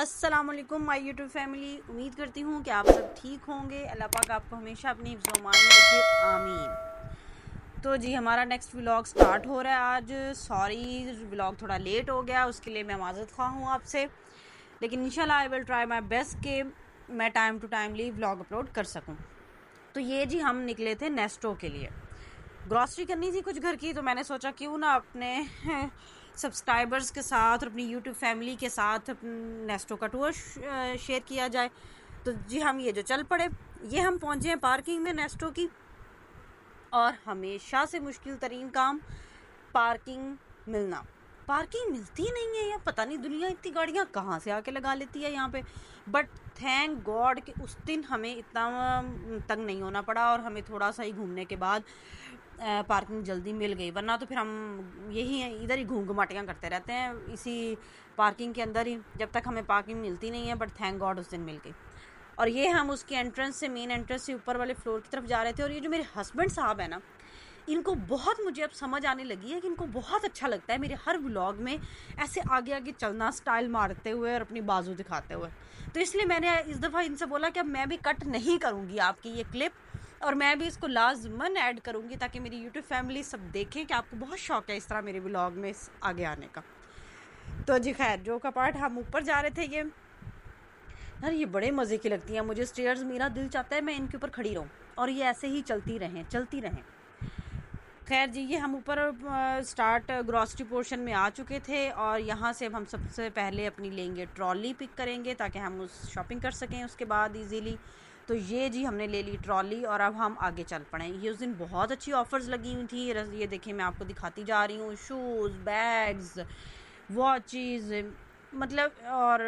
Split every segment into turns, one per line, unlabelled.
अस्सलामुअलैकुम my YouTube family. उम्मीद करती हूँ कि आप सब ठीक होंगे। अल्लाह पाक आपको हमेशा अपनी हिफ्ज़-ओ-अमान में रखे, आमीन। तो जी हमारा नेक्स्ट व्लॉग स्टार्ट हो रहा है आज। सॉरी व्लॉग थोड़ा लेट हो गया, उसके लिए मैं माज़रत ख़्वाह हूँ आपसे, लेकिन इंशाल्लाह I will try my best कि मैं time to timely vlog upload कर सकूँ। तो ये जी हम निकले थे नेस्टो के लिए, ग्रॉसरी करनी थी कुछ घर की। तो मैंने सोचा क्यों ना अपने सब्सक्राइबर्स के साथ और अपनी यूट्यूब फैमिली के साथ नेस्टो का टूर शेयर किया जाए। तो जी हम ये जो चल पड़े, ये हम पहुँचे हैं पार्किंग में नेस्टो की। और हमेशा से मुश्किल तरीन काम पार्किंग मिलना। पार्किंग मिलती ही नहीं है, या पता नहीं दुनिया इतनी गाड़ियाँ कहाँ से आके लगा लेती है यहाँ पे। बट थैंक गॉड कि उस दिन हमें इतना तंग नहीं होना पड़ा और हमें थोड़ा सा ही घूमने के बाद पार्किंग जल्दी मिल गई। वरना तो फिर हम यही इधर ही घूम घुमाटियाँ करते रहते हैं इसी पार्किंग के अंदर ही, जब तक हमें पार्किंग मिलती नहीं है। बट थैंक गॉड उस दिन मिल गई। और ये हम उसकी एंट्रेंस से, मेन एंट्रेंस से ऊपर वाले फ्लोर की तरफ जा रहे थे। और ये जो मेरे हस्बैंड साहब है ना, इनको बहुत, मुझे अब समझ आने लगी है कि इनको बहुत अच्छा लगता है मेरे हर व्लॉग में ऐसे आगे आगे चलना, स्टाइल मारते हुए और अपनी बाजू दिखाते हुए। तो इसलिए मैंने इस दफ़ा इनसे बोला कि अब मैं भी कट नहीं करूँगी आपकी ये क्लिप, और मैं भी इसको लाजमन ऐड करूँगी ताकि मेरी यूट्यूब फैमिली सब देखें कि आपको बहुत शौक है इस तरह मेरे व्लॉग में आगे आने का। तो जी खैर, जो का पार्ट हम ऊपर जा रहे थे, ये यार ये बड़े मज़े की लगती हैं मुझे स्टेयर्स। मेरा दिल चाहता है मैं इनके ऊपर खड़ी रहूँ और ये ऐसे ही चलती रहें। खैर जी, ये हम ऊपर स्टार्ट ग्रॉसरी पोर्शन में आ चुके थे। और यहाँ से अब हम सबसे पहले अपनी लेंगे ट्रॉली, पिक करेंगे ताकि हम उस शॉपिंग कर सकें उसके बाद इजीली। तो ये जी हमने ले ली ट्रॉली और अब हम आगे चल पड़े। ये उस दिन बहुत अच्छी ऑफ़र्स लगी हुई थी। ये देखिए, मैं आपको दिखाती जा रही हूँ, शूज़, बैग्स, वॉचेस, मतलब और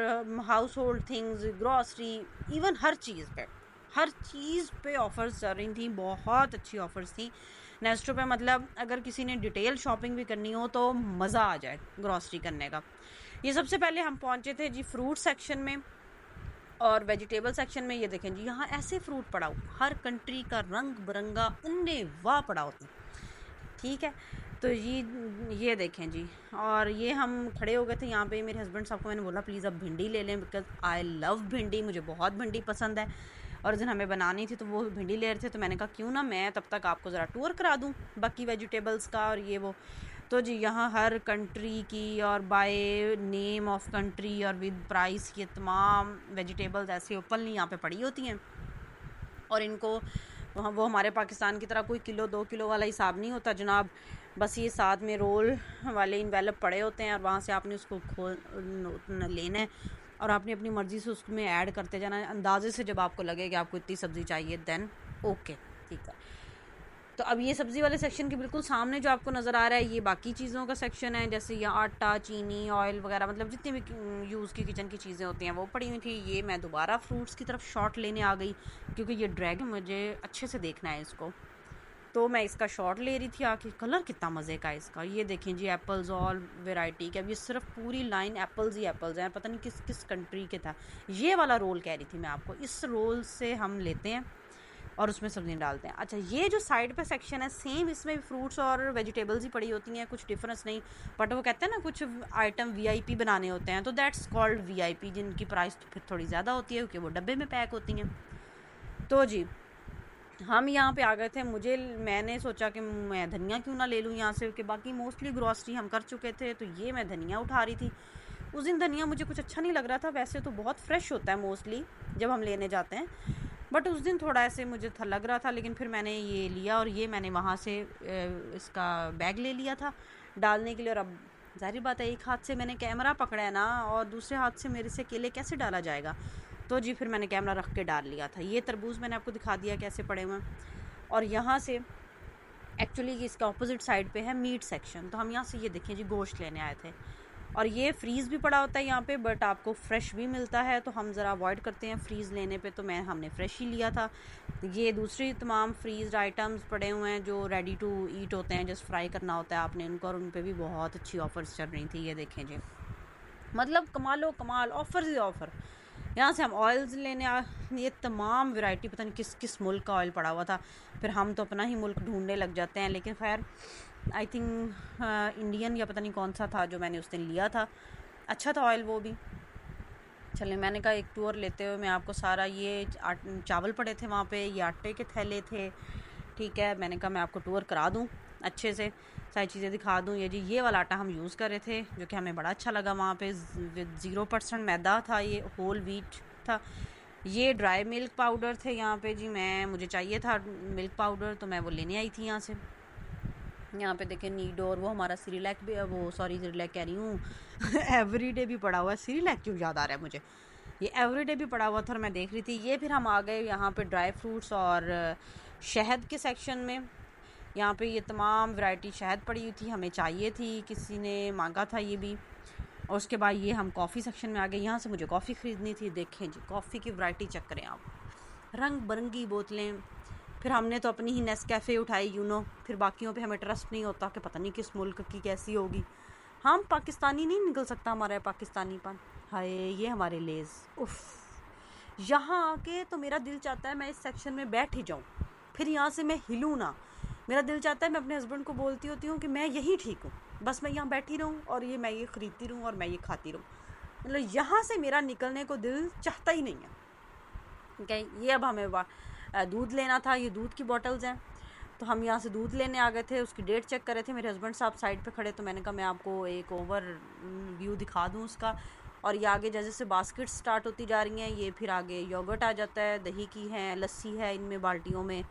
household things, grocery, even हर चीज़ पे ऑफ़र्स चल रही थी। बहुत अच्छी ऑफ़र्स थी नेस्टो पे। मतलब अगर किसी ने डिटेल शॉपिंग भी करनी हो तो मज़ा आ जाए ग्रॉसरी करने का। ये सबसे पहले हम पहुंचे थे जी फ्रूट सेक्शन में और वेजिटेबल सेक्शन में। ये देखें जी, यहाँ ऐसे फ्रूट पड़ा हो, हर कंट्री का रंग बिरंगा अन्ने वाह पड़ा होता। ठीक है, तो ये देखें जी। और ये हम खड़े हो गए थे यहाँ पे। मेरे हस्बैंड साहब को मैंने बोला प्लीज़ अब भिंडी ले लें, बिकॉज आई लव भिंडी, मुझे बहुत भिंडी पसंद है। और जिन हमें बनानी थी तो वो भिंडी ले रहे थे, तो मैंने कहा क्यों ना मैं तब तक आपको ज़रा टूर करा दूँ बाकी वेजिटेबल्स का और ये वो। तो जी यहाँ हर कंट्री की और बाय नेम ऑफ कंट्री और विद प्राइस ये तमाम वेजिटेबल्स ऐसे ओपनली यहाँ पे पड़ी होती हैं। और इनको वो हमारे पाकिस्तान की तरह कोई किलो 2 किलो वाला हिसाब नहीं होता जनाब। बस ये साथ में रोल वाले इन्वेलप पड़े होते हैं और वहाँ से आपने उसको लेना है और आपने अपनी मर्ज़ी से उसमें ऐड करते जाना है अंदाजे से। जब आपको लगे कि आपको इतनी सब्ज़ी चाहिए देन ओके, ठीक है। तो अब ये सब्ज़ी वाले सेक्शन के बिल्कुल सामने जो आपको नज़र आ रहा है, ये बाकी चीज़ों का सेक्शन है। जैसे ये आटा, चीनी, ऑयल वगैरह, मतलब जितनी भी यूज़ की किचन की चीज़ें होती हैं वो पड़ी हुई थी। ये मैं दोबारा फ्रूट्स की तरफ शॉट लेने आ गई क्योंकि ये ड्रैगन मुझे अच्छे से देखना है इसको। तो मैं इसका शॉट ले रही थी आके। कलर कितना मज़े का है इसका। ये देखें जी, एप्पल्स ऑल वेराइटी के। अब ये सिर्फ पूरी लाइन एप्पल्स ही एप्पल्स हैं। पता नहीं किस किस कंट्री के था। ये वाला रोल कह रही थी मैं आपको, इस रोल से हम लेते हैं और उसमें सब्ज़ी डालते हैं। अच्छा, ये जो साइड पे सेक्शन है सेम, इसमें भी फ्रूट्स और वेजिटेबल्स ही पड़ी होती हैं, कुछ डिफरेंस नहीं। बट वो कहते हैं ना कुछ आइटम वीआईपी बनाने होते हैं, तो दैट्स कॉल्ड वीआईपी, जिनकी प्राइस तो फिर थोड़ी ज़्यादा होती है क्योंकि वो डब्बे में पैक होती हैं। तो जी हम यहाँ पे आ गए थे। मैंने सोचा कि मैं धनिया क्यों ना ले लूँ यहाँ से, कि बाकी मोस्टली ग्रॉसरी हम कर चुके थे। तो ये मैं धनिया उठा रही थी। उस दिन धनिया मुझे कुछ अच्छा नहीं लग रहा था। वैसे तो बहुत फ्रेश होता है मोस्टली जब हम लेने जाते हैं, बट उस दिन थोड़ा ऐसे मुझे लग रहा था। लेकिन फिर मैंने ये लिया और ये मैंने वहाँ से इसका बैग ले लिया था डालने के लिए। और अब जाहिर बात है, एक हाथ से मैंने कैमरा पकड़ा है ना और दूसरे हाथ से मेरे से केले कैसे डाला जाएगा। तो जी फिर मैंने कैमरा रख के डाल लिया था। ये तरबूज मैंने आपको दिखा दिया कैसे पड़े हुए। और यहाँ से एक्चुअली इसका ऑपोजिट साइड पे है मीट सेक्शन। तो हम यहाँ से ये देखें जी गोश्त लेने आए थे। और ये फ्रीज़ भी पड़ा होता है यहाँ पे, बट आपको फ्रेश भी मिलता है। तो हम ज़रा अवॉइड करते हैं फ्रीज़ लेने पे, तो हमने फ्रेश ही लिया था। ये दूसरी तमाम फ्रीज़ आइटम्स पड़े हुए हैं जो रेडी टू ईट होते हैं, जस्ट फ्राई करना होता है आपने उनको। और उन पे भी बहुत अच्छी ऑफ़र्स चल रही थी। ये देखें जी, मतलब कमालो कमाल, ऑफ़र ही ऑफ़र। यहाँ से हम ऑयल्स ये तमाम वैरायटी, पता नहीं किस किस मुल्क का ऑयल पड़ा हुआ था। फिर हम तो अपना ही मुल्क ढूंढने लग जाते हैं, लेकिन खैर आई थिंक इंडियन या पता नहीं कौन सा था जो मैंने उस दिन लिया था। अच्छा था ऑयल वो भी। चले, मैंने कहा एक टूर लेते हुए मैं आपको सारा ये चावल पड़े थे वहाँ पे, ये आटे के थैले थे, ठीक है। मैंने कहा मैं आपको टूर करा दूँ अच्छे से, सारी चीज़ें दिखा दूँ। ये वाला आटा हम यूज़ कर रहे थे जो कि हमें बड़ा अच्छा लगा वहाँ पे, 0% मैदा था, ये होल व्हीट था। ये ड्राई मिल्क पाउडर थे यहाँ पे जी, मुझे चाहिए था मिल्क पाउडर तो मैं वो लेने आई थी यहाँ से। यहाँ पे देखें नीडो, और वो हमारा सिरिलैक भी, वो सॉरी सिरिलैक कह रही हूँ एवरीडे भी पड़ा हुआ है। सिरिलैक क्यों याद आ रहा है मुझे, ये एवरीडे भी पड़ा हुआ था और मैं देख रही थी ये। फिर हम आ गए यहाँ पे ड्राई फ्रूट्स और शहद के सेक्शन में। यहाँ पे ये तमाम वैरायटी शहद पड़ी हुई थी, हमें चाहिए थी, किसी ने मांगा था ये भी। और उसके बाद ये हम कॉफ़ी सेक्शन में आ गए, यहाँ से मुझे कॉफ़ी ख़रीदनी थी। देखें जी कॉफ़ी की वैरायटी चेक करें आप, रंग बिरंगी बोतलें। फिर हमने तो अपनी ही नेस्कैफ़े उठाई फिर बाकियों पे हमें ट्रस्ट नहीं होता कि पता नहीं किस मुल्क की कैसी होगी। हम पाकिस्तानी नहीं निकल सकता हमारा पाकिस्तानीपन। हाय ये हमारे लेज़, उफ़, यहाँ आके तो मेरा दिल चाहता है मैं इस सेक्शन में बैठ ही जाऊँ, फिर यहाँ से मैं हिलूँ ना। मेरा दिल चाहता है, मैं अपने हस्बैंड को बोलती होती हूँ कि मैं यही ठीक हूँ, बस मैं यहाँ बैठी रहूँ और मैं ये ख़रीदती रहूँ और मैं ये खाती रहूँ। मतलब यहाँ से मेरा निकलने को दिल चाहता ही नहीं है। ये अब हमें दूध लेना था, ये दूध की बॉटल्स हैं, तो हम यहाँ से दूध लेने आ गए थे। उसकी डेट चेक कर रहे थे, मेरे हस्बैंड साहब साइड पे खड़े, तो मैंने कहा मैं आपको एक ओवर व्यू दिखा दूँ उसका। और ये आगे जैसे जैसे बास्केट स्टार्ट होती जा रही हैं, ये फिर आगे योगर्ट आ जाता है, दही की है, लस्सी है इनमें बाल्टियों में।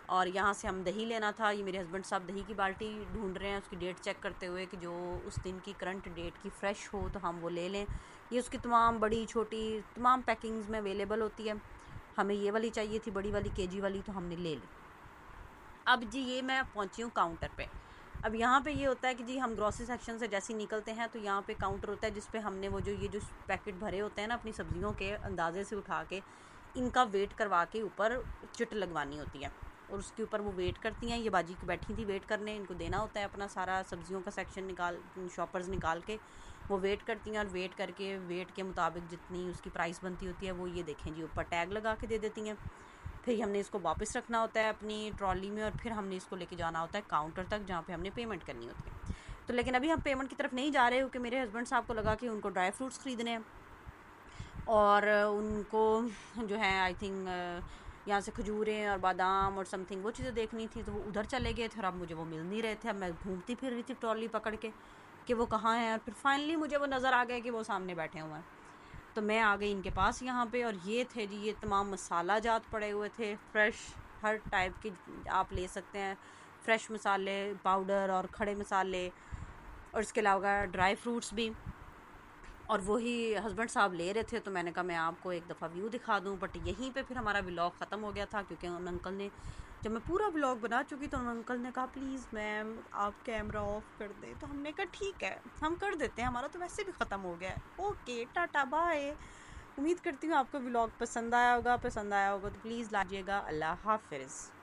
और यहाँ से हम दही लेना था, ये मेरे हस्बैंड साहब दही की बाल्टी ढूंढ रहे हैं उसकी डेट चेक करते हुए कि जो उस दिन की करंट डेट की फ़्रेश हो तो हम वो ले लें। ये उसकी तमाम बड़ी छोटी तमाम पैकिंग्स में अवेलेबल होती है। हमें ये वाली चाहिए थी, बड़ी वाली केजी वाली, तो हमने ले ली। अब जी ये मैं पहुंची हूँ काउंटर पे। अब यहाँ पे ये होता है कि जी हम ग्रॉसरी सेक्शन से जैसे ही निकलते हैं तो यहाँ पे काउंटर होता है जिस पे हमने वो जो पैकेट भरे होते हैं ना अपनी सब्जियों के अंदाजे से उठा के इनका वेट करवा के ऊपर चिट लगवानी होती है, और उसके ऊपर वो वेट करती हैं। ये बाजी की बैठी थी वेट करने, इनको देना होता है अपना सारा सब्जियों का सेक्शन निकाल, शॉपर्स निकाल के वो वेट करती हैं, और वेट करके वेट के मुताबिक जितनी उसकी प्राइस बनती होती है वो ये देखें जी ऊपर टैग लगा के दे देती हैं। फिर हमने इसको वापस रखना होता है अपनी ट्रॉली में, और फिर हमने इसको लेके जाना होता है काउंटर तक जहाँ पे हमने पेमेंट करनी होती है। तो लेकिन अभी हम पेमेंट की तरफ नहीं जा रहे, क्योंकि मेरे हस्बैंड साहब को लगा कि उनको ड्राई फ्रूट्स ख़रीदने हैं और उनको जो है आई थिंक यहाँ से खजूरें और बादाम और समथिंग वो चीज़ें देखनी थी, तो वो उधर चले गए थे और अब मुझे वो मिल नहीं रहे थे। अब मैं घूमती फिर रही थी ट्रॉली पकड़ के कि वो कहाँ हैं, और फिर फाइनली मुझे वो नज़र आ गया कि वो सामने बैठे हुए हैं। तो मैं आ गई इनके पास यहाँ पे, और ये थे जी ये तमाम मसाला जात पड़े हुए थे, फ्रेश हर टाइप के आप ले सकते हैं, फ्रेश मसाले पाउडर और खड़े मसाले, और इसके अलावा ड्राई फ्रूट्स भी। और वही हस्बैंड साहब ले रहे थे, तो मैंने कहा मैं आपको एक दफ़ा व्यू दिखा दूं। बट यहीं पे फिर हमारा व्लॉग ख़त्म हो गया था, क्योंकि उन अंकल ने, जब मैं पूरा व्लॉग बना चुकी तो उन अंकल ने कहा प्लीज़ मैम आप कैमरा ऑफ कर दें। तो हमने कहा ठीक है हम कर देते हैं, हमारा तो वैसे भी ख़त्म हो गया है। Okay tata bye. उम्मीद करती हूँ आपको व्लॉग पसंद आया होगा तो प्लीज़ लाइजिएगा। अल्लाह हाफिज़।